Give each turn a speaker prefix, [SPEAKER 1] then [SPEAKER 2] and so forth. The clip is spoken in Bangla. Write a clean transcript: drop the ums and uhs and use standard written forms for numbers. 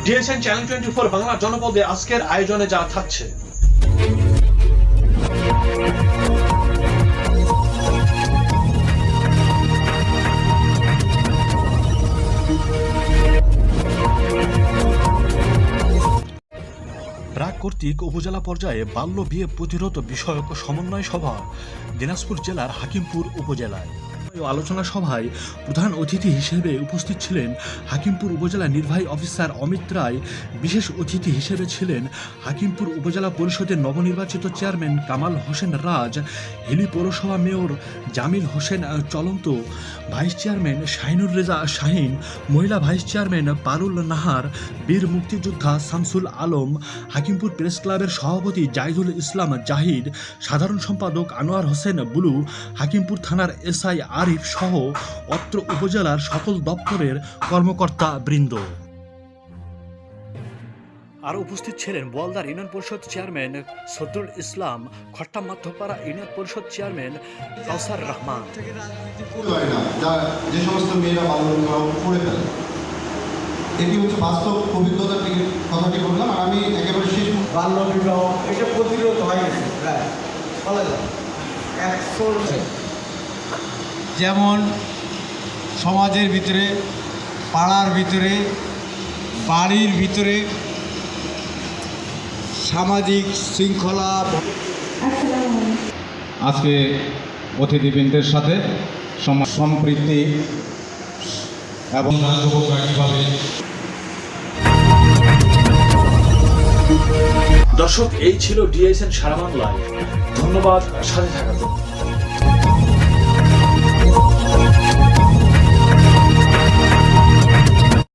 [SPEAKER 1] ডিএসএন চ্যানেল 24 বাংলা জনপদে আজকের আয়োজনে যা থাকছে। ব্র্যাক কর্তৃক উপজেলা পর্যায়ে বাল্য বিয়ে প্রতিরোধ বিষয়ক সমন্বয় সভা দিনাজপুর জেলার হাকিমপুর উপজেলায়। আলোচনা সভায় প্রধান অতিথি হিসেবে উপস্থিত ছিলেন হাকিমপুর উপজেলা নির্বাহী অফিসার অমিত রায়। বিশেষ অতিথি হিসেবে ছিলেন হাকিমপুর উপজেলা পরিষদের নবনির্বাচিত চেয়ারম্যান কামাল হোসেন রাজ, হিলি পৌরসভা মেয়র জামিল হোসেন চলন্ত, ভাইস চেয়ারম্যান শাহিনুর রেজা শাহিন, মহিলা ভাইস চেয়ারম্যান পারুল নাহার, বীর মুক্তিযোদ্ধা শামসুল আলম, হাকিমপুর প্রেস ক্লাবের সভাপতি জাহিদুল ইসলাম জাহিদ, সাধারণ সম্পাদক আনোয়ার হোসেন বুলু, হাকিমপুর থানার এসআই আরিফ সহ অত্র উপজেলার সকল দপ্তরের কর্মকর্তা বৃন্দ। আরও উপস্থিত ছিলেন বোয়ালদার ইউনিয়ন পরিষদ চেয়ারম্যান সদরুল ইসলাম, খট্টা মাধ্যপাড়া ইউনিয়ন পরিষদ চেয়ারম্যান কাউসার রহমান।
[SPEAKER 2] যে সমস্ত মেয়েরা বাল্য বিবাহ করে ফেলে, এটি হচ্ছে বাস্তব অভিজ্ঞতার কথাটি বললাম। আর আমি একেবারে শেষ,
[SPEAKER 3] বাল্য বিবাহ এটা প্রতিরোধ হয়ে গেছে প্রায় বলা যায় 100।
[SPEAKER 4] যেমন সমাজের ভিতরে, পাড়ার ভিতরে, বাড়ির ভিতরে সামাজিক শৃঙ্খলা।
[SPEAKER 5] আজকে অতিথিবৃন্দের সাথে সম্প্রীতি এবং
[SPEAKER 1] দর্শক, এই ছিল ডিএসএন সারা বাংলায়। ধন্যবাদ সাথে থাকার জন্য।